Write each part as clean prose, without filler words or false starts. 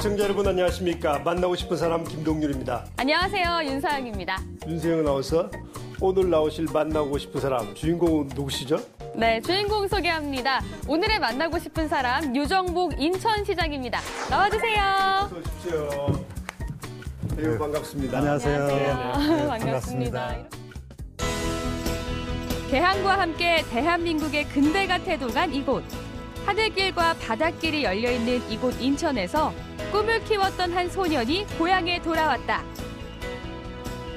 시청자 여러분 안녕하십니까. 만나고 싶은 사람 김동률입니다. 안녕하세요. 윤서영입니다. 윤세영 아나운서, 오늘 나오실 만나고 싶은 사람 주인공은 누구시죠? 네, 주인공 소개합니다. 오늘의 만나고 싶은 사람 유정복 인천시장입니다. 나와주세요. 어서 오십시오. 네, 반갑습니다. 안녕하세요. 네, 반갑습니다. 개항과 함께 대한민국의 근대가 태동한 이곳. 하늘길과 바닷길이 열려있는 이곳 인천에서 꿈을 키웠던 한 소년이 고향에 돌아왔다.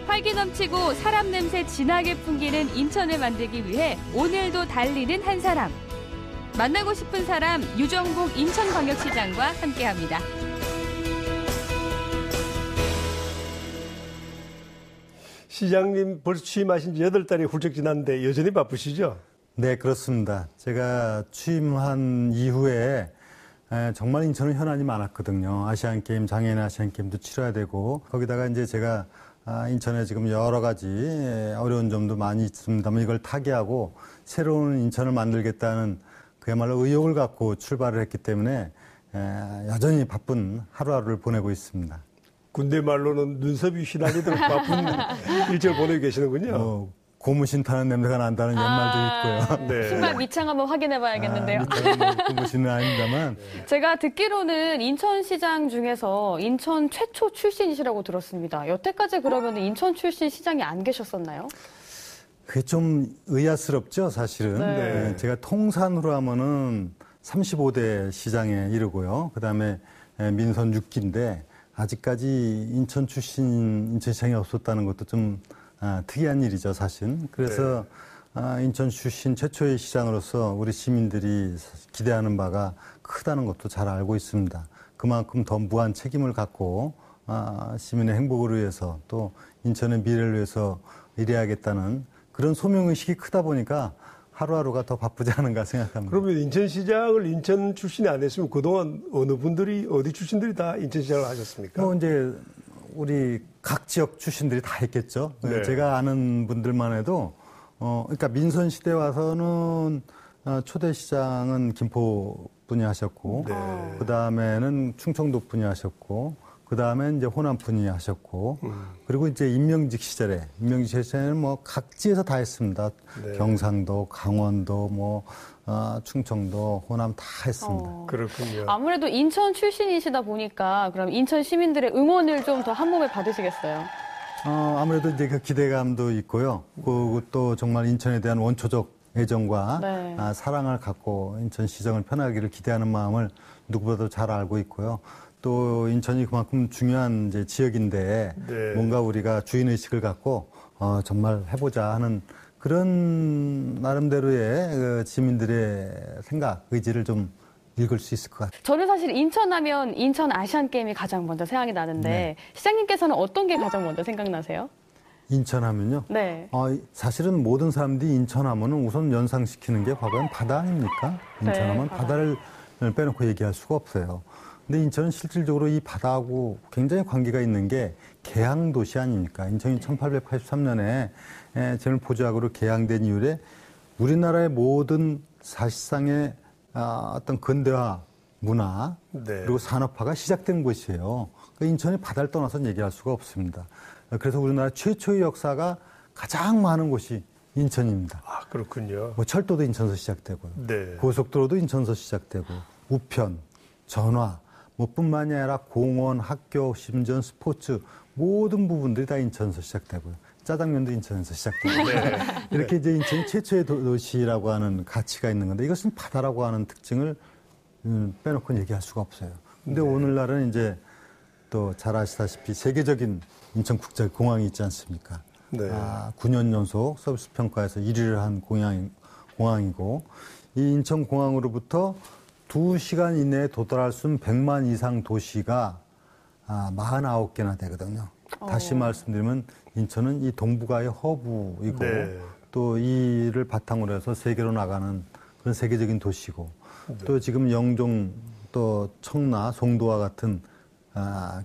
활기 넘치고 사람 냄새 진하게 풍기는 인천을 만들기 위해 오늘도 달리는 한 사람. 만나고 싶은 사람 유정복 인천광역시장과 함께합니다. 시장님 벌써 취임하신 지 8달이 훌쩍 지났는데 여전히 바쁘시죠? 네, 그렇습니다. 제가 취임한 이후에 정말 인천은 현안이 많았거든요. 아시안게임, 장애인 아시안게임도 치러야 되고, 거기다가 이제 제가 인천에 지금 여러 가지 어려운 점도 많이 있습니다만 이걸 타개하고 새로운 인천을 만들겠다는 그야말로 의욕을 갖고 출발을 했기 때문에 여전히 바쁜 하루하루를 보내고 있습니다. 군대 말로는 눈썹이 휘날리도록 바쁜 일정을 보내고 계시는군요. 고무신 타는 냄새가 난다는 옛말도 있고요. 네. 신발 밑창 한번 확인해봐야겠는데요. 고무신은 아닙니다만. 제가 듣기로는 인천시장 중에서 인천 최초 출신이시라고 들었습니다. 여태까지 그러면 인천 출신 시장이 안 계셨었나요? 그게 좀 의아스럽죠, 사실은. 네. 제가 통산으로 하면은 35대 시장에 이르고요. 그 다음에 민선 6기인데 아직까지 인천 출신 인천시장이 없었다는 것도 좀 특이한 일이죠, 사실. 그래서 인천 출신 최초의 시장으로서 우리 시민들이 기대하는 바가 크다는 것도 잘 알고 있습니다. 그만큼 더 무한 책임을 갖고 시민의 행복을 위해서 또 인천의 미래를 위해서 일해야겠다는 그런 소명의식이 크다 보니까 하루하루가 더 바쁘지 않은가 생각합니다. 그러면 인천시장을 인천 출신이 안 했으면 그동안 어느 분들이, 어디 출신들이 다 인천시장을 하셨습니까? 뭐 이제 우리 각 지역 출신들이 다 했겠죠. 네. 제가 아는 분들만 해도 그러니까 민선 시대 와서는 초대 시장은 김포 분이 하셨고, 네. 그 다음에는 충청도 분이 하셨고, 그 다음에 이제 호남 분이 하셨고, 그리고 이제 임명직 시절에는 뭐 각지에서 다 했습니다. 네. 경상도, 강원도, 뭐 충청도, 호남 다 했습니다. 그렇군요. 아무래도 인천 출신이시다 보니까 그럼 인천 시민들의 응원을 좀 더 한 몸에 받으시겠어요? 아무래도 이제 그 기대감도 있고요. 그것도 정말 인천에 대한 원초적 애정과 네. 사랑을 갖고 인천시장을 편하기를 기대하는 마음을 누구보다도 잘 알고 있고요. 또 인천이 그만큼 중요한 이제 지역인데 네. 뭔가 우리가 주인의식을 갖고 정말 해보자 하는 그런 나름대로의 그 시민들의 생각, 의지를 좀 읽을 수 있을 것 같아요. 저는 사실 인천 하면 인천 아시안게임이 가장 먼저 생각이 나는데 네. 시장님께서는 어떤 게 가장 먼저 생각나세요? 인천 하면요? 네. 사실은 모든 사람들이 인천 하면은 우선 연상시키는 게 과거엔 바다 아닙니까? 인천 네, 하면 바다. 바다를 빼놓고 얘기할 수가 없어요. 근데 인천은 실질적으로 이 바다하고 굉장히 관계가 있는 게 개항 도시 아닙니까? 인천이 1883년에 제일 보조학으로 개항된 이후에 우리나라의 모든 사실상의 어떤 근대화 문화 네. 그리고 산업화가 시작된 곳이에요. 그러니까 인천이 바다를 떠나서는 얘기할 수가 없습니다. 그래서 우리나라 최초의 역사가 가장 많은 곳이 인천입니다. 아, 그렇군요. 뭐 철도도 인천서 시작되고요. 네. 고속도로도 인천서 시작되고 우편, 전화 뭐 뿐만이 아니라 공원, 학교, 심지어 스포츠 모든 부분들이 다 인천서 시작되고요. 짜장면도 인천에서 시작되고 네. 이렇게 이제 인천이 최초의 도시라고 하는 가치가 있는 건데 이것은 바다라고 하는 특징을 빼놓고는 얘기할 수가 없어요. 근데 오늘날은 이제 또 잘 아시다시피 세계적인 인천국제공항이 있지 않습니까? 네. 9년 연속 서비스 평가에서 1위를 한 공항이고 이 인천공항으로부터 2시간 이내에 도달할 수 있는 100만 이상 도시가 49개나 되거든요. 다시 말씀드리면 인천은 이 동북아의 허브이고 네. 또 이를 바탕으로 해서 세계로 나가는 그런 세계적인 도시고 또 지금 영종 또 청라, 송도와 같은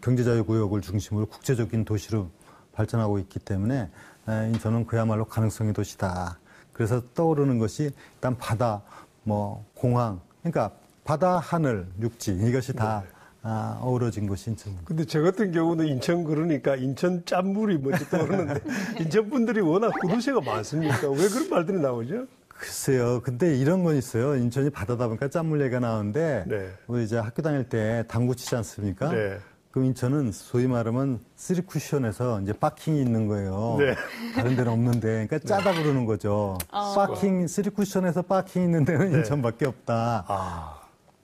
경제자유구역을 중심으로 국제적인 도시로 발전하고 있기 때문에 인천은 그야말로 가능성의 도시다. 그래서 떠오르는 것이 일단 바다, 뭐 공항, 그러니까 바다, 하늘, 육지 이것이 다 어우러진 곳이 인천. 근데 저 같은 경우는 인천 그러니까 인천 짠물이 먼저 떠오르는데 인천 분들이 워낙 구두쇠가 많습니까? 왜 그런 말들이 나오죠? 글쎄요. 근데 이런 건 있어요. 인천이 바다다 보니까 짠물 얘기가 나오는데 네. 우리 이제 학교 다닐 때 당구 치지 않습니까? 네. 그럼 인천은 소위 말하면 쓰리쿠션에서 이제 파킹이 있는 거예요. 네. 다른 데는 없는데, 그러니까 짜다 그러는 거죠. 파킹, 쓰리쿠션에서 파킹 있는 데는 인천밖에 없다. 아,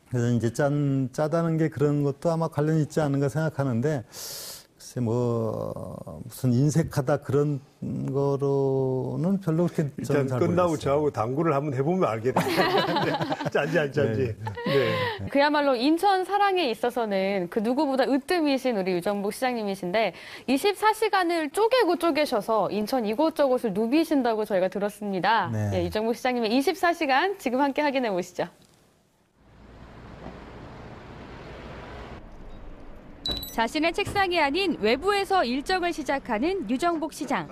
그래서 이제 짜다는 게 그런 것도 아마 관련이 있지 않은가 생각하는데, 글쎄 무슨 인색하다 그런 거로는 별로 그렇게 저는 일단 잘 끝나고 모르겠어요. 저하고 당구를 한번 해보면 알게 됩니다. 짠지 안 짠지. 네. 그야말로 인천 사랑에 있어서는 그 누구보다 으뜸이신 우리 유정복 시장님이신데 24시간을 쪼개셔서 인천 이곳저곳을 누비신다고 저희가 들었습니다. 네. 예, 유정복 시장님의 24시간 지금 함께 확인해 보시죠. 자신의 책상이 아닌 외부에서 일정을 시작하는 유정복 시장.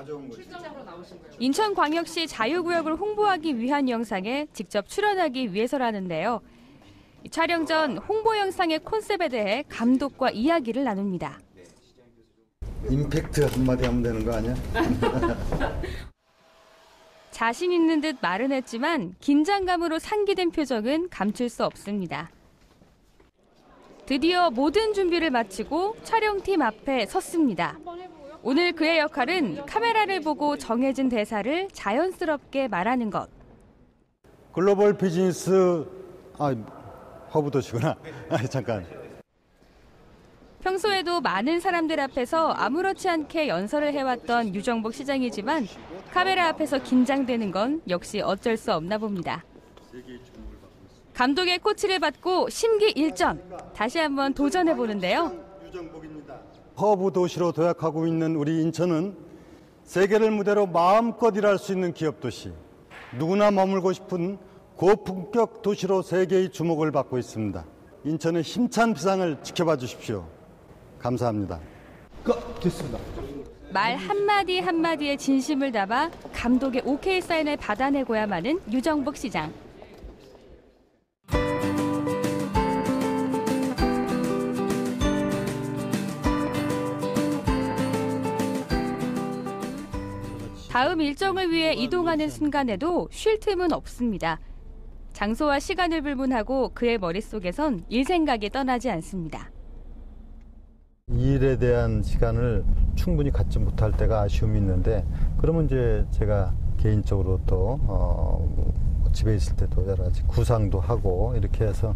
인천광역시 자유구역을 홍보하기 위한 영상에 직접 출연하기 위해서라는데요. 촬영 전 홍보 영상의 콘셉트에 대해 감독과 이야기를 나눕니다. 임팩트 한마디 하면 되는 거 아니야? 자신 있는 듯 말은 했지만 긴장감으로 상기된 표정은 감출 수 없습니다. 드디어 모든 준비를 마치고 촬영팀 앞에 섰습니다. 오늘 그의 역할은 카메라를 보고 정해진 대사를 자연스럽게 말하는 것. 글로벌 비즈니스, 허브도시구나. 잠깐. 평소에도 많은 사람들 앞에서 아무렇지 않게 연설을 해왔던 유정복 시장이지만 카메라 앞에서 긴장되는 건 역시 어쩔 수 없나 봅니다. 감독의 코치를 받고 심기일전, 다시 한번 도전해보는데요. 허브 도시로 도약하고 있는 우리 인천은 세계를 무대로 마음껏 일할 수 있는 기업 도시, 누구나 머물고 싶은 고품격 도시로 세계의 주목을 받고 있습니다. 인천의 힘찬 비상을 지켜봐 주십시오. 감사합니다. 됐습니다. 말 한마디 한마디에 진심을 담아 감독의 오케이 사인을 받아내고야 마는 유정복 시장. 다음 일정을 위해 이동하는 순간에도 쉴 틈은 없습니다. 장소와 시간을 불문하고 그의 머릿속에선 일 생각이 떠나지 않습니다. 일에 대한 시간을 충분히 갖지 못할 때가 아쉬움이 있는데, 그러면 이제 제가 개인적으로 또 집에 있을 때도 여러 가지 구상도 하고 이렇게 해서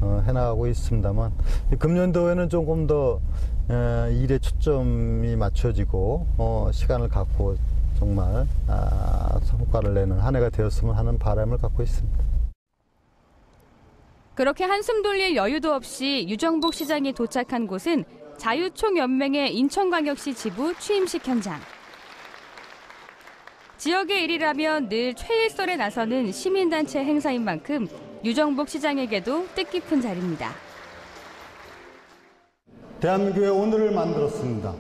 해나가고 있습니다만, 금년도에는 조금 더 일에 초점이 맞춰지고 시간을 갖고 정말 성과를 내는 한 해가 되었으면 하는 바람을 갖고 있습니다. 그렇게 한숨 돌릴 여유도 없이 유정복 시장이 도착한 곳은 자유총연맹의 인천광역시 지부 취임식 현장. 지역의 일이라면 늘 최일선에 나서는 시민단체 행사인 만큼 유정복 시장에게도 뜻깊은 자리입니다. 대한민국의 오늘을 만들었습니다.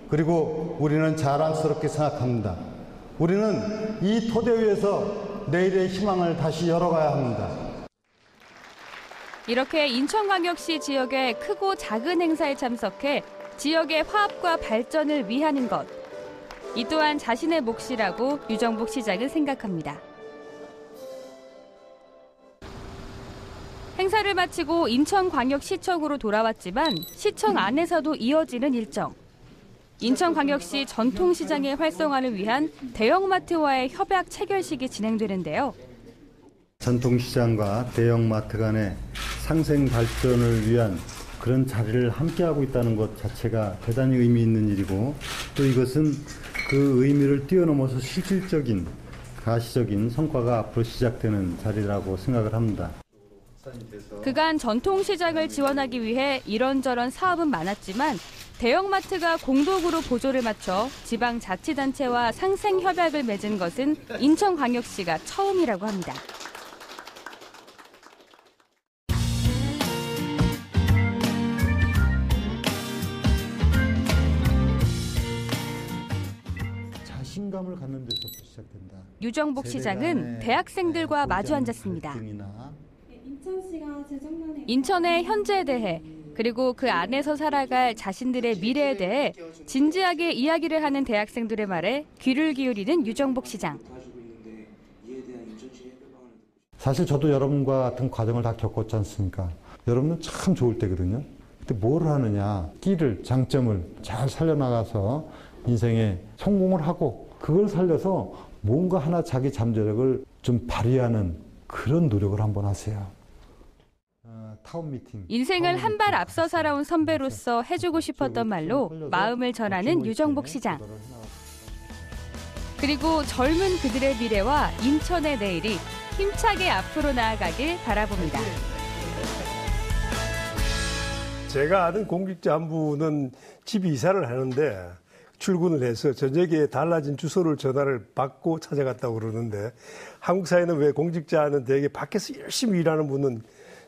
그리고 우리는 자랑스럽게 생각합니다. 우리는 이 토대 위에서 내일의 희망을 다시 열어가야 합니다. 이렇게 인천광역시 지역의 크고 작은 행사에 참석해 지역의 화합과 발전을 위하는 것. 이 또한 자신의 몫이라고 유정복 시장은 생각합니다. 행사를 마치고 인천광역시청으로 돌아왔지만 시청 안에서도 이어지는 일정. 인천광역시 전통시장의 활성화를 위한 대형마트와의 협약 체결식이 진행되는데요. 전통시장과 대형마트 간의 상생 발전을 위한 그런 자리를 함께하고 있다는 것 자체가 대단히 의미 있는 일이고, 또 이것은 그 의미를 뛰어넘어서 실질적인 가시적인 성과가 앞으로 시작되는 자리라고 생각을 합니다. 그간 전통시장을 지원하기 위해 이런저런 사업은 많았지만 대형마트가 공동으로 보조를 맞춰 지방자치단체와 상생협약을 맺은 것은 인천광역시가 처음이라고 합니다. 자신감을 갖는 데서부터 시작된다. 유정복 시장은 대학생들과 마주 앉았습니다. 인천의 현재에 대해 그리고 그 안에서 살아갈 자신들의 미래에 대해 진지하게 이야기를 하는 대학생들의 말에 귀를 기울이는 유정복 시장. 사실 저도 여러분과 같은 과정을 다 겪었지 않습니까? 여러분은 참 좋을 때거든요. 근데 뭘 하느냐, 끼를, 장점을 잘 살려나가서 인생에 성공을 하고 그걸 살려서 뭔가 하나 자기 잠재력을 좀 발휘하는 그런 노력을 한번 하세요. 타운 미팅. 인생을 한 발 앞서 살아온 선배로서 해주고 싶었던 말로 마음을 전하는 유정복 시장. 그리고 젊은 그들의 미래와 인천의 내일이 힘차게 앞으로 나아가길 바라봅니다. 제가 아는 공직자 한 분은 집 이사를 하는데 출근을 해서 저녁에 달라진 주소를 전화를 받고 찾아갔다고 그러는데, 한국 사회는 왜 공직자는 되게 밖에서 열심히 일하는 분은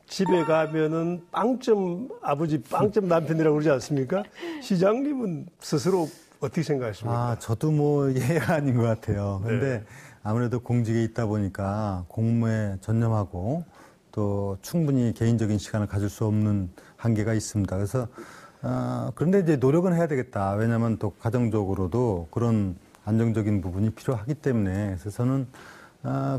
집에 가면은 빵점 아버지, 빵점 남편이라고 그러지 않습니까? 시장님은 스스로 어떻게 생각하십니까? 저도 뭐 예가 아닌 것 같아요. 근데 네. 아무래도 공직에 있다 보니까 공무에 전념하고 또 충분히 개인적인 시간을 가질 수 없는 한계가 있습니다. 그래서 그런데 이제 노력은 해야 되겠다. 왜냐하면 또 가정적으로도 그런 안정적인 부분이 필요하기 때문에. 그래서 저는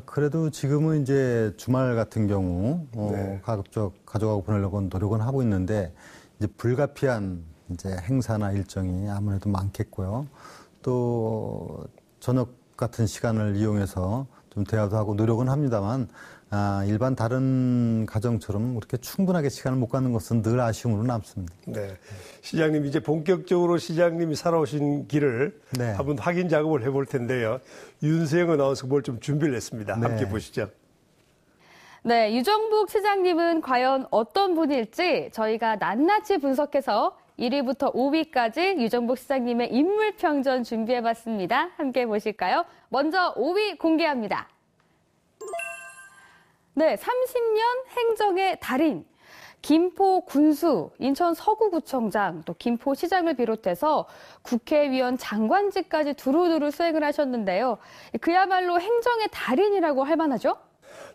그래도 지금은 이제 주말 같은 경우 네. 가급적 가져가고 보내려고 노력은 하고 있는데, 이제 불가피한 이제 행사나 일정이 아무래도 많겠고요. 또 저녁 같은 시간을 이용해서 좀 대화도 하고 노력은 합니다만, 일반 다른 가정처럼 그렇게 충분하게 시간을 못 갖는 것은 늘 아쉬움으로 남습니다. 네. 시장님, 이제 본격적으로 시장님이 살아오신 길을 네. 한번 확인 작업을 해볼 텐데요. 윤세영 아나운서가 뭘 좀 준비를 했습니다. 네. 함께 보시죠. 네, 유정복 시장님은 과연 어떤 분일지 저희가 낱낱이 분석해서 1위부터 5위까지 유정복 시장님의 인물평전 준비해봤습니다. 함께 보실까요? 먼저 5위 공개합니다. 네, 30년 행정의 달인. 김포 군수, 인천 서구구청장, 또 김포시장을 비롯해서 국회의원 장관직까지 두루두루 수행을 하셨는데요. 그야말로 행정의 달인이라고 할 만하죠?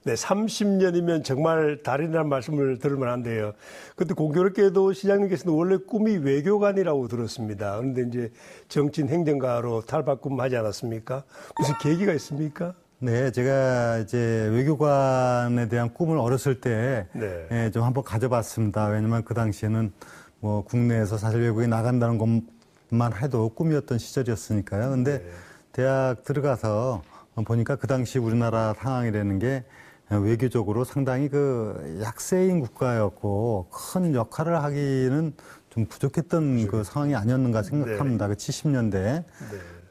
네, 30년이면 정말 달인이라는 말씀을 들을 만한데요. 근데 공교롭게도 시장님께서는 원래 꿈이 외교관이라고 들었습니다. 그런데 이제 정치인 행정가로 탈바꿈하지 않았습니까? 무슨 계기가 있습니까? 네, 제가 이제 외교관에 대한 꿈을 어렸을 때 네. 좀 한번 가져봤습니다. 왜냐면 그 당시에는 뭐 국내에서 사실 외국에 나간다는 것만 해도 꿈이었던 시절이었으니까요. 근데 대학 들어가서 보니까 그 당시 우리나라 상황이라는 게 외교적으로 상당히 그 약세인 국가였고 큰 역할을 하기는 좀 부족했던 그 상황이 아니었는가 생각합니다. 그 70년대. 네.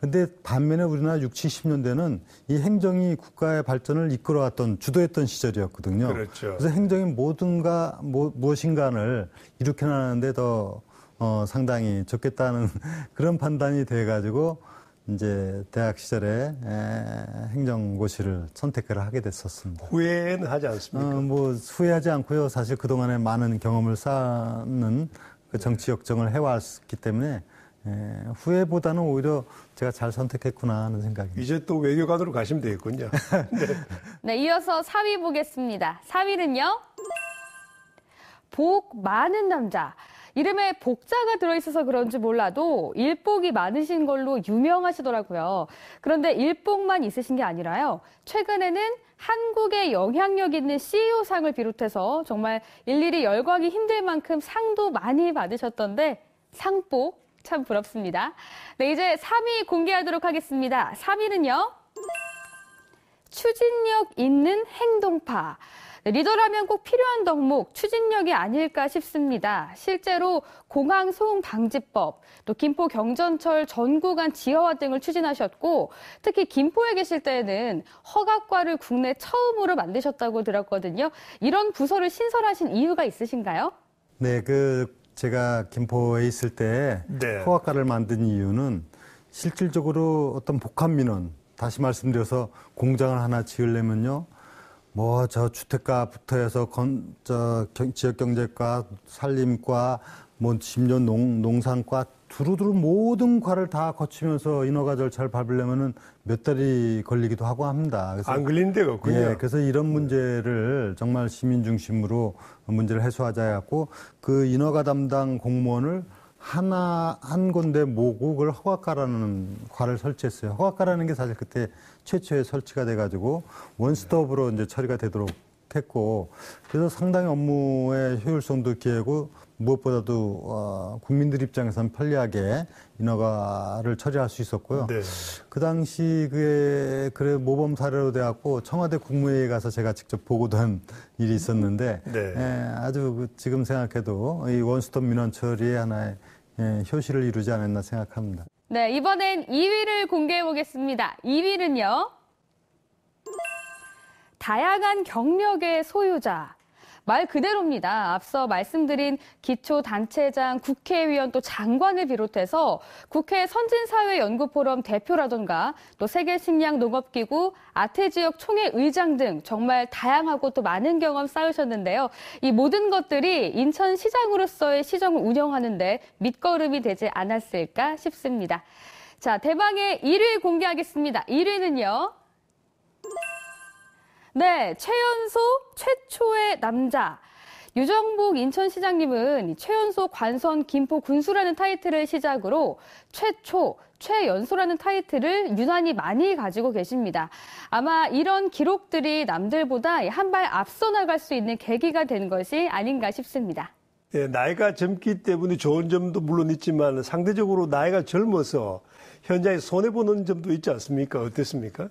근데 반면에 우리나라 60, 70년대는 이 행정이 국가의 발전을 이끌어왔던, 주도했던 시절이었거든요. 그렇죠. 그래서 행정이 무엇인가를 일으켜나가는데 더 상당히 좋겠다는 그런 판단이 돼가지고 이제 대학 시절에 행정고시를 선택을 하게 됐었습니다. 후회는 하지 않습니까? 뭐 후회하지 않고요. 사실 그동안에 많은 경험을 쌓는 그 정치 역정을 해왔기 때문에 후회보다는 오히려 제가 잘 선택했구나 하는 생각입니다. 이제 또 외교관으로 가시면 되겠군요. 네, 이어서 4위 보겠습니다. 4위는요. 복 많은 남자. 이름에 복자가 들어있어서 그런지 몰라도 일복이 많으신 걸로 유명하시더라고요. 그런데 일복만 있으신 게 아니라요. 최근에는 한국의 영향력 있는 CEO상을 비롯해서 정말 일일이 열거하기 힘들 만큼 상도 많이 받으셨던데 상복 참 부럽습니다. 네, 이제 3위 공개하도록 하겠습니다. 3위는요. 추진력 있는 행동파. 리더라면 꼭 필요한 덕목, 추진력이 아닐까 싶습니다. 실제로 공항 소음 방지법, 또 김포 경전철 전 구간 지하화 등을 추진하셨고, 특히 김포에 계실 때에는 허각과를 국내 처음으로 만드셨다고 들었거든요. 이런 부서를 신설하신 이유가 있으신가요? 네, 제가 김포에 있을 때 네. 허각과를 만든 이유는 실질적으로 어떤 복합 민원, 다시 말씀드려서 공장을 하나 지으려면요, 뭐 저 주택가부터 해서 지역경제과, 산림과, 뭐 심지어 농산과 두루두루 모든 과를 다 거치면서 인허가 절차를 밟으려면은 몇 달이 걸리기도 하고 합니다. 그래서 안 걸리는 데가 없군요. 예, 그래서 이런 문제를 정말 시민 중심으로 문제를 해소하자 해갖고 그 인허가 담당 공무원을 한 군데 모으고 그걸 허가과라는 과를 설치했어요. 허가과라는 게 사실 그때 최초에 설치가 돼가지고 원스톱으로 이제 처리가 되도록 했고, 그래서 상당히 업무의 효율성도 기회고 무엇보다도 국민들 입장에서는 편리하게 인허가를 처리할 수 있었고요. 네. 그 당시 그래 모범 사례로 돼갖고 청와대 국무회의에 가서 제가 직접 보고도 한 일이 있었는데 네. 아주 지금 생각해도 이 원스톱 민원 처리의 하나의 효시를 이루지 않았나 생각합니다. 네, 이번엔 2위를 공개해 보겠습니다. 2위는요. 다양한 경력의 소유자. 말 그대로입니다. 앞서 말씀드린 기초단체장, 국회의원 또 장관을 비롯해서 국회 선진사회연구포럼 대표라던가 또 세계식량농업기구, 아태지역 총회 의장 등 정말 다양하고 또 많은 경험 쌓으셨는데요. 이 모든 것들이 인천시장으로서의 시정을 운영하는데 밑거름이 되지 않았을까 싶습니다. 자, 대망의 1위 공개하겠습니다. 1위는요. 네, 최연소 최초의 남자. 유정복 인천시장님은 최연소 관선 김포 군수라는 타이틀을 시작으로 최초, 최연소라는 타이틀을 유난히 많이 가지고 계십니다. 아마 이런 기록들이 남들보다 한 발 앞서 나갈 수 있는 계기가 된 것이 아닌가 싶습니다. 네, 나이가 젊기 때문에 좋은 점도 물론 있지만 상대적으로 나이가 젊어서 현장에 손해보는 점도 있지 않습니까? 어땠습니까?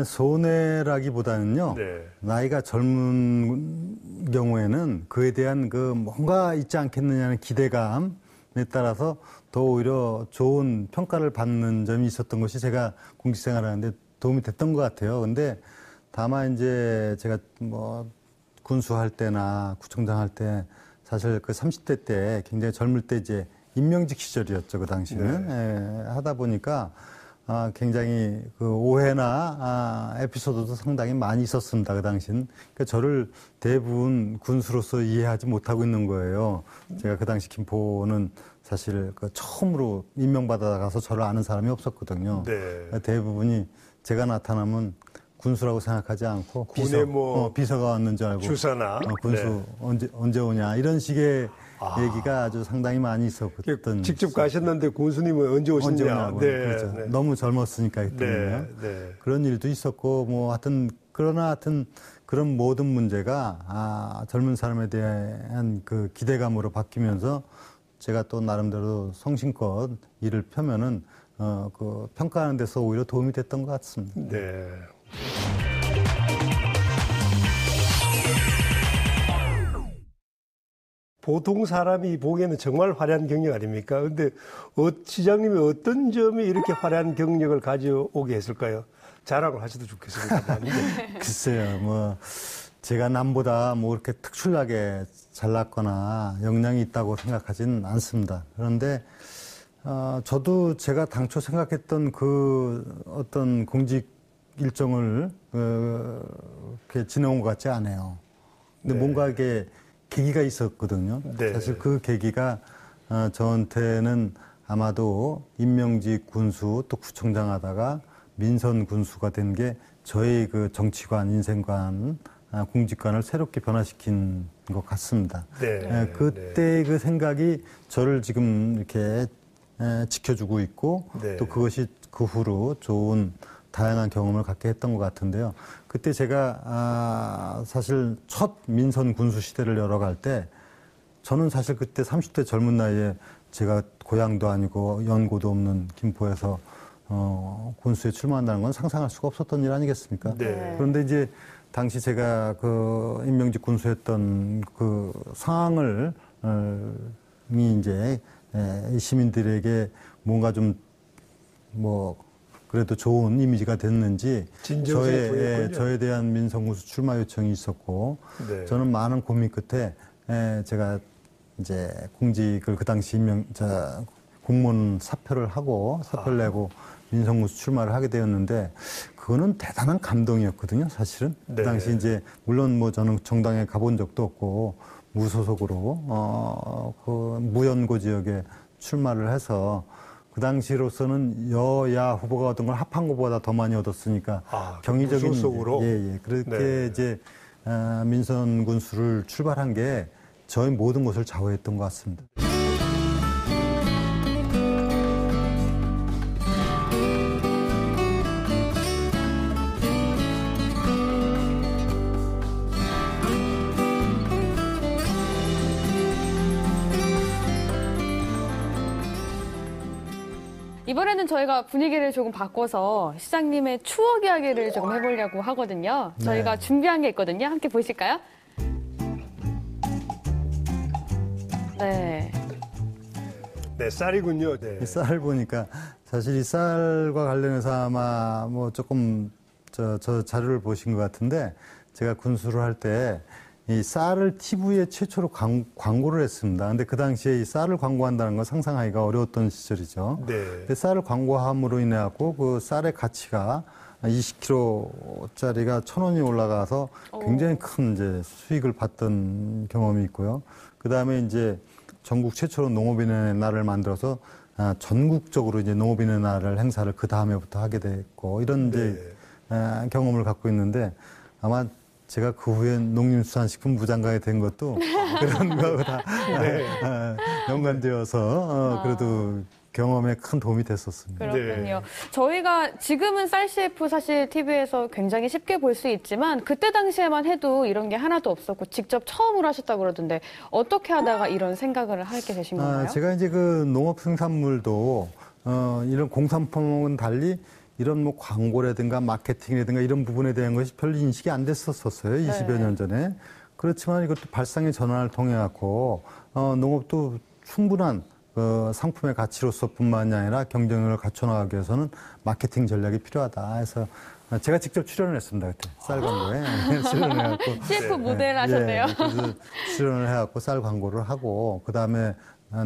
손해라기보다는요. 네. 나이가 젊은 경우에는 그에 대한 그 뭔가 있지 않겠느냐는 기대감에 따라서 더 오히려 좋은 평가를 받는 점이 있었던 것이 제가 공직생활하는데 도움이 됐던 것 같아요. 근데 다만 이제 제가 뭐 군수할 때나 구청장 할 때 사실 그 30대 때 굉장히 젊을 때 이제 임명직 시절이었죠. 그 당시는. 네. 하다 보니까 굉장히 그 오해나 에피소드도 상당히 많이 있었습니다. 그 당시는. 그러니까 저를 대부분 군수로서 이해하지 못하고 있는 거예요. 제가 그 당시 김포는 사실 그 처음으로 임명받아 가서 저를 아는 사람이 없었거든요. 네. 그러니까 대부분이 제가 나타나면 군수라고 생각하지 않고 군에 비서가 왔는 줄 알고 주사나 군수 네. 언제 오냐 이런 식의 얘기가 아주 상당히 많이 있었거든요. 직접 가셨는데 군수님은 언제 오시냐. 네, 그렇죠. 네. 너무 젊었으니까 그때는요. 네. 그런 일도 있었고 뭐 하여튼 그런 모든 문제가 젊은 사람에 대한 그 기대감으로 바뀌면서 제가 또 나름대로 성심껏 일을 펴면은 그 평가하는 데서 오히려 도움이 됐던 것 같습니다. 네. 보통 사람이 보기에는 정말 화려한 경력 아닙니까? 근데 시장님이 어떤 점이 이렇게 화려한 경력을 가져오게 했을까요? 자랑을 하셔도 좋겠습니다. 글쎄요, 뭐 제가 남보다 뭐 이렇게 특출나게 잘났거나 역량이 있다고 생각하지는 않습니다. 그런데 저도 제가 당초 생각했던 그 어떤 공직 일정을 이렇게 지내온 것 같지 않아요. 근데 네. 뭔가 이게 계기가 있었거든요. 네. 사실 그 계기가 저한테는 아마도 임명직 군수 또 구청장 하다가 민선 군수가 된 게 저의 그 정치관, 인생관, 공직관을 새롭게 변화시킨 것 같습니다. 네. 그때 그 생각이 저를 지금 이렇게 지켜주고 있고 네. 또 그것이 그 후로 좋은 다양한 경험을 갖게 했던 것 같은데요. 그때 제가 사실 첫 민선 군수 시대를 열어갈 때 저는 사실 그때 30대 젊은 나이에 제가 고향도 아니고 연고도 없는 김포에서 군수에 출마한다는 건 상상할 수가 없었던 일 아니겠습니까? 네. 그런데 이제 당시 제가 그 임명직 군수했던 그 상황을 이제 시민들에게 뭔가 좀 뭐 그래도 좋은 이미지가 됐는지 저에 대한 민선군수 출마 요청이 있었고 네. 저는 많은 고민 끝에 제가 이제 공직을 그 당시 공무원 사표를 내고 민선군수 출마를 하게 되었는데 그거는 대단한 감동이었거든요, 사실은. 네. 그 당시 이제 물론 뭐 저는 정당에 가본 적도 없고 무소속으로 그 무연고 지역에 출마를 해서 그 당시로서는 여야 후보가 얻은 걸 합한고보다 더 많이 얻었으니까 경의적인 무소속으로 그렇게 네. 이제 민선 군수를 출발한 게 저희 모든 것을 좌우했던 것 같습니다. 이번에는 저희가 분위기를 조금 바꿔서 시장님의 추억 이야기를 조금 해보려고 하거든요. 저희가 네. 준비한 게 있거든요. 함께 보실까요? 네. 네, 쌀이군요. 네. 이 쌀 보니까 사실 이 쌀과 관련해서 아마 뭐 조금 저 자료를 보신 것 같은데 제가 군수를 할 때 이 쌀을 TV에 최초로 광고를 했습니다. 근데 그 당시에 이 쌀을 광고한다는 건 상상하기가 어려웠던 시절이죠. 네. 근데 쌀을 광고함으로 인해 갖고 그 쌀의 가치가 20kg짜리가 1,000원이 올라가서 굉장히 큰 이제 수익을 봤던 경험이 있고요. 그 다음에 이제 전국 최초로 농업인의 날을 만들어서 전국적으로 이제 농업인의 날을 행사를 그 다음에부터 하게 됐고 이런 이제 경험을 갖고 있는데 아마 제가 그 후에 농림수산식품부 장관이 된 것도 그런 거하고 다 연관되어서 그래도 경험에 큰 도움이 됐었습니다. 그렇군요. 저희가 지금은 쌀 CF 사실 TV에서 굉장히 쉽게 볼 수 있지만 그때 당시에만 해도 이런 게 하나도 없었고 직접 처음으로 하셨다고 그러던데 어떻게 하다가 이런 생각을 하게 되신 건가요? 제가 이제 그 농업 생산물도 이런 공산품하고는 달리 이런 뭐 광고라든가 마케팅이라든가 이런 부분에 대한 것이 별로 인식이 안 됐었어요. 20여 년 전에. 그렇지만 이것도 발상의 전환을 통해 갖고 농업도 충분한 상품의 가치로서뿐만이 아니라 경쟁력을 갖춰나가기 위해서는 마케팅 전략이 필요하다 해서 제가 직접 출연을 했습니다. 그때 쌀 광고에 출연을 해갖고 CF 모델 하셨네요. 그래서 출연을 해갖고 쌀 광고를 하고 그 다음에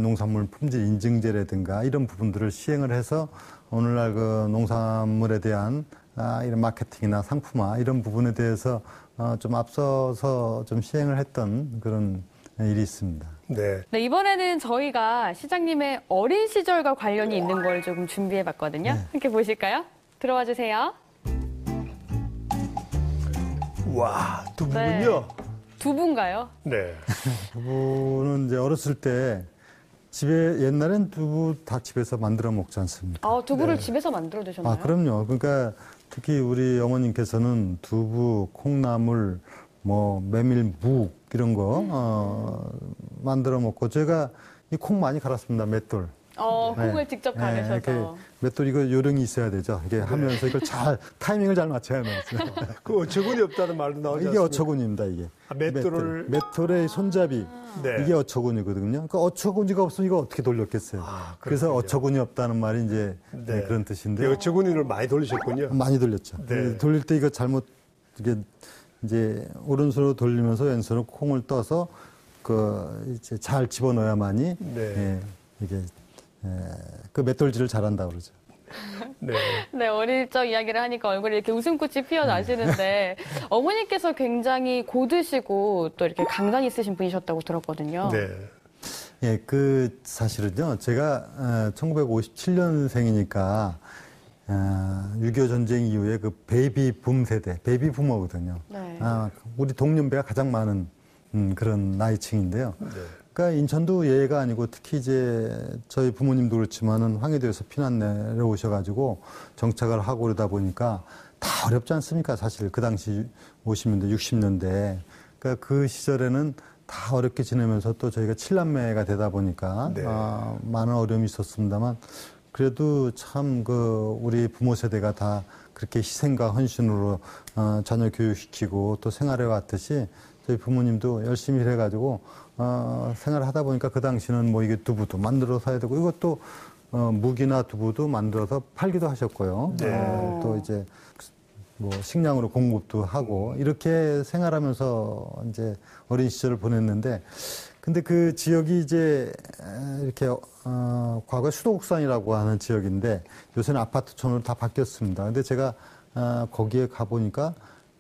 농산물 품질 인증제라든가 이런 부분들을 시행을 해서 오늘날 그 농산물에 대한 이런 마케팅이나 상품화 이런 부분에 대해서 좀 앞서서 좀 시행을 했던 그런 일이 있습니다. 네. 네, 이번에는 저희가 시장님의 어린 시절과 관련이 있는 걸 조금 준비해봤거든요. 함께 보실까요? 들어와 주세요. 와, 두부군요. 네. 두부인가요? 네. 두부는 이제 어렸을 때 집에 옛날엔 두부 다 집에서 만들어 먹지 않습니까? 두부를 집에서 만들어 드셨나요? 그럼요. 그러니까 특히 우리 어머님께서는 두부, 콩나물, 뭐 메밀, 묵 이런 거 만들어 먹고 제가 이 콩 많이 갈았습니다. 맷돌. 콩을 직접 갈으셔서. 이렇게 맷돌 이거 요령이 있어야 되죠. 이게 하면서 이걸 잘 타이밍을 잘 맞춰야 하면서. 그 어처구니 없다는 말도 나오지 이게 않습니까? 어처구니입니다. 이게. 맷돌을 맷돌의 손잡이 네. 이게 어처구니거든요. 그 어처구니가 없으면 이거 어떻게 돌렸겠어요. 그래서 그렇군요. 어처구니 없다는 말이 이제 그런 뜻인데. 그 어처구니를 많이 돌리셨군요. 많이 돌렸죠. 네. 돌릴 때 이거 잘못 이게 이제 오른손으로 돌리면서 왼손으로 콩을 떠서 그 이제 잘 집어넣어야만이 이게 그 맷돌질을 잘한다 그러죠. 네. 네, 어릴 적 이야기를 하니까 얼굴에 이렇게 웃음꽃이 피어나시는데 어머니께서 굉장히 고드시고 또 이렇게 강단 있으신 분이셨다고 들었거든요. 네. 예, 그 사실은요. 제가 1957년생이니까 6.25 전쟁 이후에 그 베이비붐 세대, 베이비부머거든요. 네. 우리 동년배가 가장 많은 그런 나이층인데요. 네. 그러니까 인천도 예외가 아니고 특히 이제 저희 부모님도 그렇지만은 황해도에서 피난 내려오셔가지고 정착을 하고 그러다 보니까 다 어렵지 않습니까? 사실 그 당시 50년대, 60년대. 그러니까 그 시절에는 다 어렵게 지내면서 또 저희가 7남매가 되다 보니까 네. 많은 어려움이 있었습니다만 그래도 참 그 우리 부모 세대가 다 그렇게 희생과 헌신으로 자녀 교육시키고 또 생활해 왔듯이 저희 부모님도 열심히 일해가지고 생활을 하다 보니까 그 당시는 뭐 이게 두부도 만들어서 해야 되고 이것도 묵이나 두부도 만들어서 팔기도 하셨고요. 네. 또 이제 뭐 식량으로 공급도 하고 이렇게 생활하면서 이제 어린 시절을 보냈는데 근데 그 지역이 이제 이렇게 과거에 수도국산이라고 하는 지역인데 요새는 아파트촌으로 다 바뀌었습니다. 근데 제가 거기에 가보니까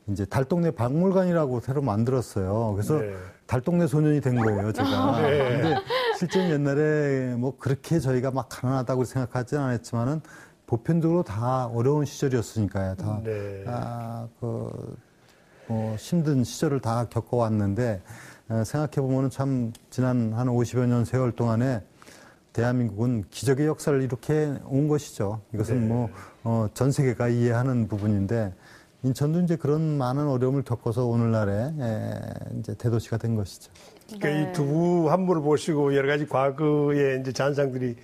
이제 달동네 박물관이라고 새로 만들었어요. 그래서 네. 달동네 소년이 된 거예요, 제가. 네. 근데 실제 옛날에 뭐 그렇게 저희가 막 가난하다고 생각하진 않았지만은 보편적으로 다 어려운 시절이었으니까요. 다 네. 힘든 시절을 다 겪어왔는데 생각해보면 참 지난 한 50여 년 세월 동안에 대한민국은 기적의 역사를 이렇게 온 것이죠. 이것은 네. 전 세계가 이해하는 부분인데 인천도 이제 그런 많은 어려움을 겪어서 오늘날에 이제 대도시가 된 것이죠. 그러니까 이 두부 한 분을 보시고 여러 가지 과거의 이제 잔상들이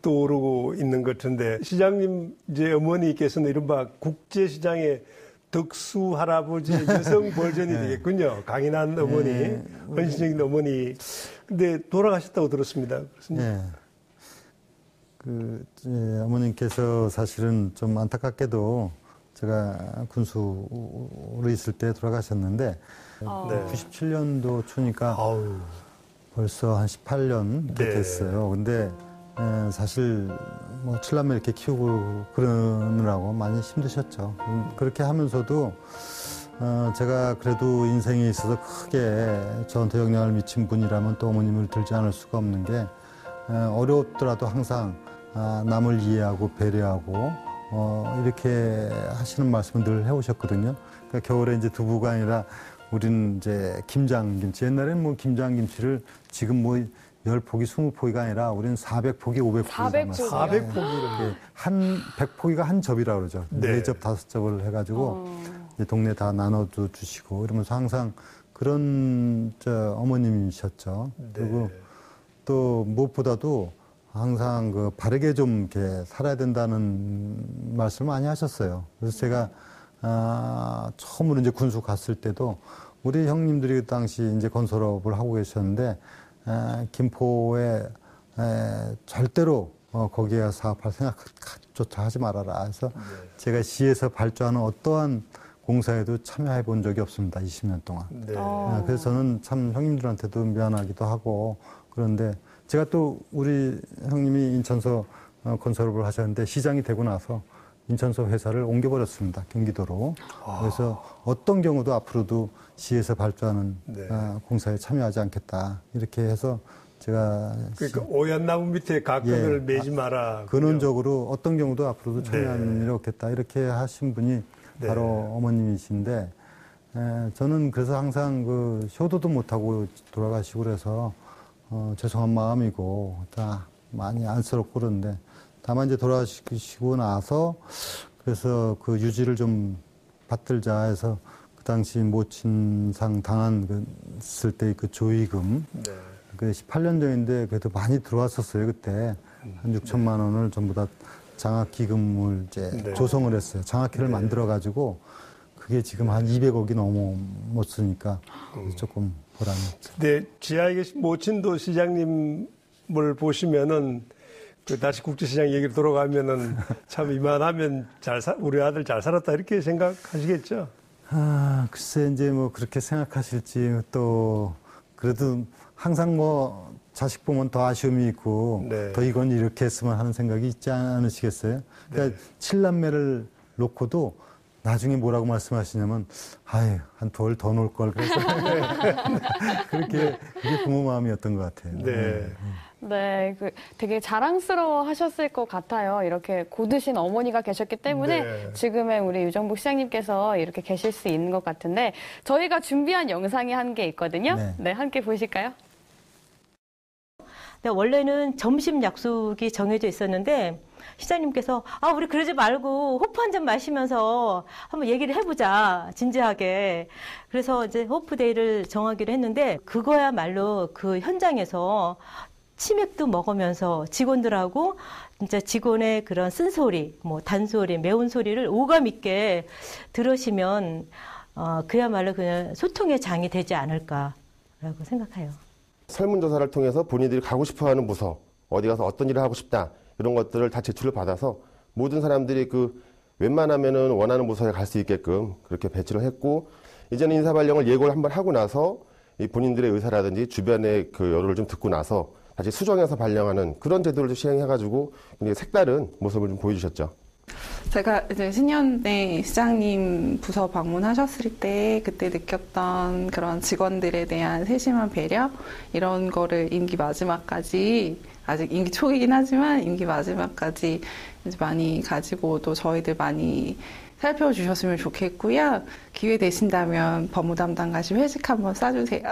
떠오르고 있는 것 같은데 시장님 이제 어머니께서는 이른바 국제시장의 덕수 할아버지의 여성 버전이 되겠군요. 강인한 어머니, 헌신적인 어머니. 근데 돌아가셨다고 들었습니다. 그렇습니까? 어머님께서 사실은 좀 안타깝게도 제가 군수로 있을 때 돌아가셨는데 97년도 초니까 벌써 한 18년 이렇게 네. 됐어요. 근데 사실 뭐 칠남매 이렇게 키우고 그러느라고 많이 힘드셨죠. 그렇게 하면서도 제가 그래도 인생에 있어서 크게 저한테 영향을 미친 분이라면 또 어머님을 들지 않을 수가 없는 게 어려웠더라도 항상 남을 이해하고 배려하고 이렇게 하시는 말씀을 늘 해오셨거든요. 그러니까 겨울에 이제 두부가 아니라 우리는 이제 김장김치. 옛날에는 뭐 김장김치를 지금 뭐 10포기, 20포기가 아니라 우리는 400포기, 500포기. 400포기를. 한 100포기가 한 접이라고 그러죠. 네. 4접, 5접을 해가지고 이제 동네 다 나눠도 주시고 이러면서 항상 그런 어머님이셨죠. 그리고 또 무엇보다도 항상 그 바르게 좀 이렇게 살아야 된다는 말씀을 많이 하셨어요. 그래서 제가 처음으로 이제 군수 갔을 때도 우리 형님들이 그 당시 이제 건설업을 하고 계셨는데 김포에 절대로 거기에 사업할 생각조차 하지 말아라. 그래서 제가 시에서 발주하는 어떠한 공사에도 참여해 본 적이 없습니다. 20년 동안. 네. 그래서 저는 참 형님들한테도 미안하기도 하고 그런데 제가 또 우리 형님이 인천서 건설업을 하셨는데 시장이 되고 나서 인천서 회사를 옮겨버렸습니다. 경기도로. 그래서 어떤 경우도 앞으로도 시에서 발주하는 공사에 참여하지 않겠다. 이렇게 해서 제가 그러니까 오얏 나무 밑에 가끔을 매지 마라. 근원적으로 어떤 경우도 앞으로도 참여하는 일이 없겠다. 이렇게 하신 분이 바로 어머님이신데 저는 그래서 항상 그 효도도 못하고 돌아가시고 그래서 죄송한 마음이고 다 많이 안쓰럽고 그런데 다만 이제 돌아가시고 나서 그래서 그 유지를 좀 받들자 해서 그 당시 모친상 당했을 때 그 조의금 그 18년 전인데 그래도 많이 들어왔었어요. 그때 한 6천만 원을 전부 다 장학기금을 이제 조성을 했어요. 장학회를 만들어 가지고 그게 지금 한 200억이 넘었으니까 조금 보람이 있죠. 네, 지하에 계신 모친도 시장님을 보시면은 그 다시 국제시장 얘기로 돌아가면은 참 이만하면 우리 아들 잘 살았다 이렇게 생각하시겠죠? 글쎄 이제 뭐 그렇게 생각하실지 또 그래도 항상 뭐 자식 보면 더 아쉬움이 있고 더 이건 이렇게 했으면 하는 생각이 있지 않으시겠어요? 그러니까 칠남매를 놓고도 나중에 뭐라고 말씀하시냐면 아유 한 돌 더 놓을 걸 그래서 그게 부모 마음이었던 것 같아요. 네, 되게 자랑스러워 하셨을 것 같아요. 이렇게 고드신 어머니가 계셨기 때문에 지금의 우리 유정복 시장님께서 이렇게 계실 수 있는 것 같은데 저희가 준비한 영상이 한 개 있거든요. 네, 함께 보실까요? 네, 원래는 점심 약속이 정해져 있었는데 시장님께서 우리 그러지 말고 호프 한 잔 마시면서 한번 얘기를 해보자 진지하게. 그래서 이제 호프데이를 정하기로 했는데 그거야말로 그 현장에서 치맥도 먹으면서 직원들하고 진짜 직원의 그런 쓴소리, 뭐 단소리, 매운 소리를 오감 있게 들으시면 그야말로 그냥 소통의 장이 되지 않을까라고 생각해요. 설문조사를 통해서 본인들이 가고 싶어하는 부서, 어디 가서 어떤 일을 하고 싶다 이런 것들을 다 제출을 받아서 모든 사람들이 그 웬만하면은 원하는 부서에 갈 수 있게끔 그렇게 배치를 했고 이제는 인사발령을 예고를 한번 하고 나서 이 본인들의 의사라든지 주변의 그 여론을 좀 듣고 나서 다시 수정해서 발령하는 그런 제도를 좀 시행해가지고 굉장히 색다른 모습을 좀 보여주셨죠. 제가 이제 신년에 시장님 부서 방문하셨을 때 그때 느꼈던 그런 직원들에 대한 세심한 배려 이런 거를 임기 마지막까지 아직 임기 초이긴 하지만 임기 마지막까지 이제 많이 가지고 또 저희들 많이 살펴주셨으면 좋겠고요. 기회 되신다면 법무 담당과시 회식 한번 싸주세요.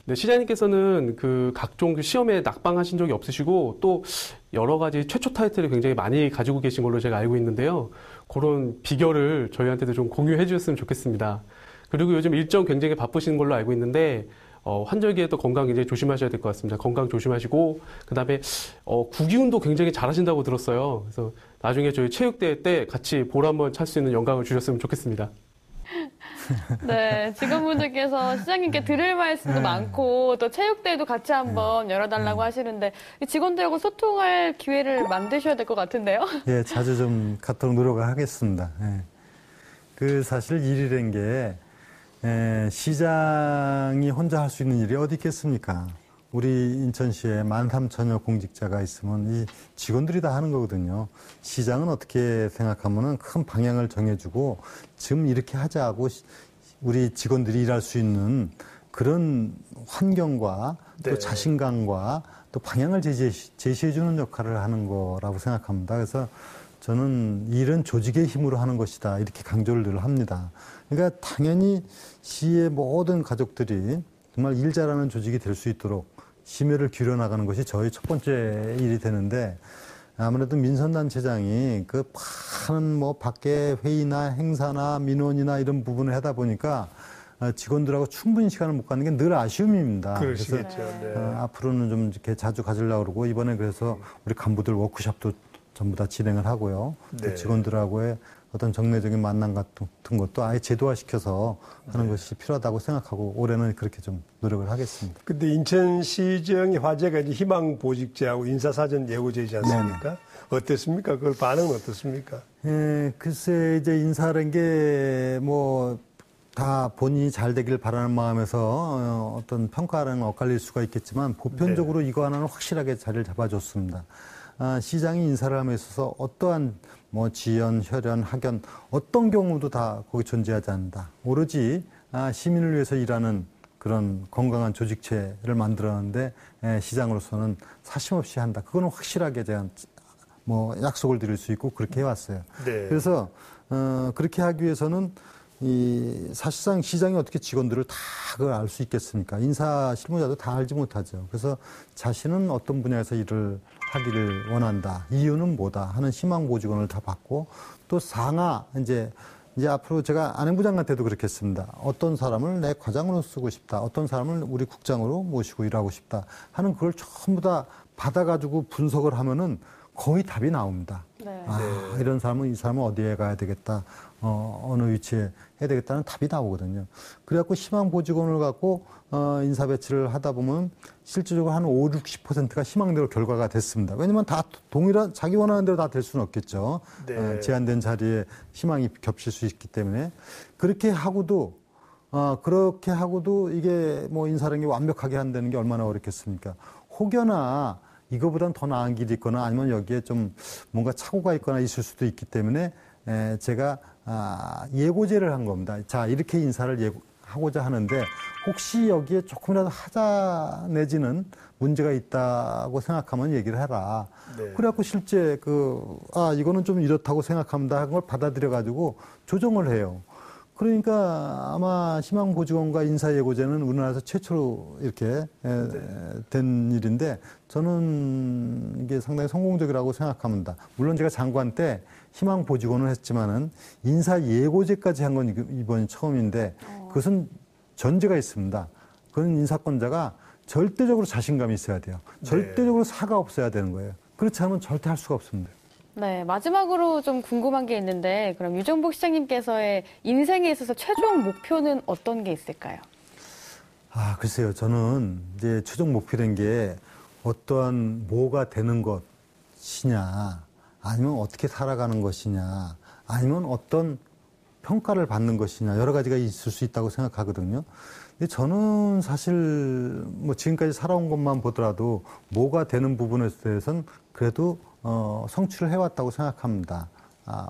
네, 시장님께서는 그 각종 그 시험에 낙방하신 적이 없으시고 또 여러 가지 최초 타이틀을 굉장히 많이 가지고 계신 걸로 제가 알고 있는데요. 그런 비결을 저희한테도 좀 공유해 주셨으면 좋겠습니다. 그리고 요즘 일정 굉장히 바쁘신 걸로 알고 있는데 환절기에 또 건강 굉장히 조심하셔야 될 것 같습니다. 건강 조심하시고 그다음에 구기운도 굉장히 잘하신다고 들었어요. 그래서 나중에 저희 체육대회 때 같이 볼 한번 찰 수 있는 영광을 주셨으면 좋겠습니다. 네, 직원분들께서 시장님께 들을 말씀도 많고 또 체육대회도 같이 한번 열어달라고 하시는데 직원들하고 소통할 기회를 만드셔야 될 것 같은데요? 예, 자주 좀 갖도록 노력을 하겠습니다. 예. 그 사실 일이란 게 시장이 혼자 할 수 있는 일이 어디 있겠습니까? 우리 인천시에 13,000여 공직자가 있으면 이 직원들이 다 하는 거거든요. 시장은 어떻게 생각하면은 큰 방향을 정해주고 지금 이렇게 하자고 우리 직원들이 일할 수 있는 그런 환경과 또 네. 자신감과 또 방향을 제시해주는 역할을 하는 거라고 생각합니다. 그래서 저는 일은 조직의 힘으로 하는 것이다 이렇게 강조를 늘 합니다. 그러니까 당연히 시의 모든 가족들이 정말 일 잘하는 조직이 될 수 있도록 심혈을 기울여 나가는 것이 저희 첫 번째 일이 되는데 아무래도 민선단체장이 그 많은 뭐 밖에 회의나 행사나 민원이나 이런 부분을 하다 보니까 직원들하고 충분히 시간을 못 갖는 게 늘 아쉬움입니다. 그러시겠죠. 그래서 앞으로는 좀 이렇게 자주 가지려고 그러고 이번에 그래서 우리 간부들 워크숍도 전부 다 진행을 하고요. 네. 직원들하고의 어떤 정례적인 만남 같은 것도 아예 제도화시켜서 하는 것이 필요하다고 생각하고 올해는 그렇게 좀 노력을 하겠습니다. 근데 인천시정의 화제가 이제 희망보직제하고 인사사전 예고제이지 않습니까? 네네. 어땠습니까? 그걸 반응은 어떻습니까? 예, 글쎄 이제 인사라는 게 뭐 다 본인이 잘 되길 바라는 마음에서 어떤 평가는 엇갈릴 수가 있겠지만 보편적으로 이거 하나는 확실하게 자리를 잡아줬습니다. 시장이 인사를 함에 있어서 어떠한 뭐 지연, 혈연, 학연 어떤 경우도 다 거기 존재하지 않는다. 오로지 시민을 위해서 일하는 그런 건강한 조직체를 만들었는데 시장으로서는 사심없이 한다. 그거는 확실하게 제가 뭐 약속을 드릴 수 있고 그렇게 해왔어요. 네. 그래서 그렇게 하기 위해서는 사실상 시장이 어떻게 직원들을 다 그걸 알 수 있겠습니까? 인사 실무자도 다 알지 못하죠. 그래서 자신은 어떤 분야에서 일을 하기를 원한다. 이유는 뭐다 하는 희망보직원을 다 받고 또 상하 이제 앞으로 제가 안행부장한테도 그렇게 했습니다. 어떤 사람을 내 과장으로 쓰고 싶다. 어떤 사람을 우리 국장으로 모시고 일하고 싶다 하는 그걸 전부 다 받아가지고 분석을 하면은 거의 답이 나옵니다. 네. 이런 사람은 이 사람은 어디에 가야 되겠다. 어느 위치에 해야 되겠다는 답이 나오거든요. 그래갖고 희망보직원을 갖고 인사 배치를 하다 보면 실질적으로 한 5, 60%가 희망대로 결과가 됐습니다. 왜냐면 다 동일한 자기 원하는 대로 다 될 수는 없겠죠. 네. 제한된 자리에 희망이 겹칠 수 있기 때문에 그렇게 하고도 이게 뭐 인사라는 게 완벽하게 한다는 게 얼마나 어렵겠습니까? 혹여나 이거보단 더 나은 길이 있거나 아니면 여기에 좀 뭔가 착오가 있거나 있을 수도 있기 때문에 제가 예고제를 한 겁니다. 자, 이렇게 인사를 하고자 하는데 혹시 여기에 조금이라도 하자 내지는 문제가 있다고 생각하면 얘기를 해라. 네. 그래갖고 실제 이거는 좀 이렇다고 생각합니다 하는 걸 받아들여가지고 조정을 해요. 그러니까 아마 희망보직원과 인사예고제는 우리나라에서 최초로 이렇게 된 일인데 저는 이게 상당히 성공적이라고 생각합니다. 물론 제가 장관 때 희망보직원을 했지만은 인사예고제까지 한 건 이번이 처음인데 그것은 전제가 있습니다. 그건 인사권자가 절대적으로 자신감이 있어야 돼요. 절대적으로 사가 없어야 되는 거예요. 그렇지 않으면 절대 할 수가 없습니다. 네, 마지막으로 좀 궁금한 게 있는데 그럼 유정복 시장님께서의 인생에 있어서 최종 목표는 어떤 게 있을까요? 글쎄요. 저는 이제 최종 목표된 게 어떠한 뭐가 되는 것이냐, 아니면 어떻게 살아가는 것이냐, 아니면 어떤 평가를 받는 것이냐 여러 가지가 있을 수 있다고 생각하거든요. 근데 저는 사실 뭐 지금까지 살아온 것만 보더라도 뭐가 되는 부분에 대해서는 그래도 성취를 해왔다고 생각합니다.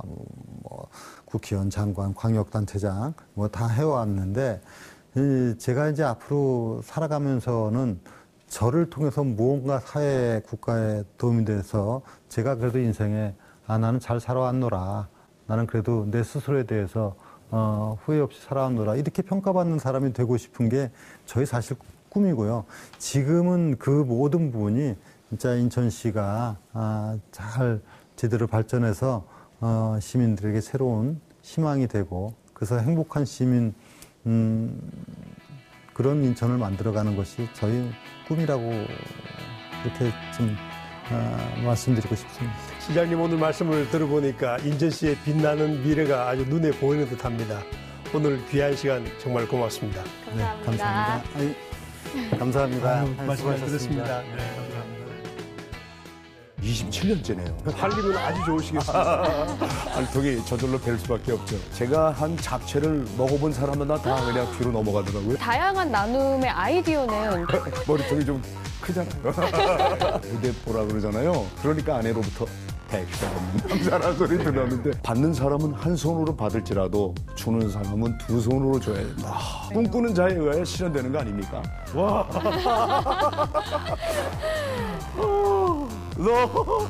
뭐 국회의원, 장관, 광역단체장 뭐 다 해왔는데 제가 이제 앞으로 살아가면서는 저를 통해서 무언가 사회, 국가에 도움이 돼서 제가 그래도 인생에 나는 잘 살아왔노라. 나는 그래도 내 스스로에 대해서 후회 없이 살아왔노라. 이렇게 평가받는 사람이 되고 싶은 게 저희 사실 꿈이고요. 지금은 그 모든 부분이 진짜 인천시가 잘 제대로 발전해서 시민들에게 새로운 희망이 되고 그래서 행복한 시민 그런 인천을 만들어가는 것이 저희 꿈이라고 이렇게 좀 말씀드리고 싶습니다. 시장님 오늘 말씀을 들어보니까 인천시의 빛나는 미래가 아주 눈에 보이는 듯합니다. 오늘 귀한 시간 정말 고맙습니다. 감사합니다. 네, 감사합니다. 감사합니다. 말씀 잘 들었습니다. 27년째네요. 살림은 아주 좋으시겠습니다. 알통이 저절로 뵐 수밖에 없죠. 제가 한 잡채를 먹어본 사람마다 다 그냥 뒤로 넘어가더라고요. 다양한 나눔의 아이디어는 머리통이 좀 크잖아요. 휴대포라 그러잖아요. 그러니까 아내로부터 택시가 없는 남자라는 소리 들었는데 받는 사람은 한 손으로 받을지라도 주는 사람은 두 손으로 줘야 된다. 꿈꾸는 자에 의하여 실현되는 거 아닙니까? 와. 너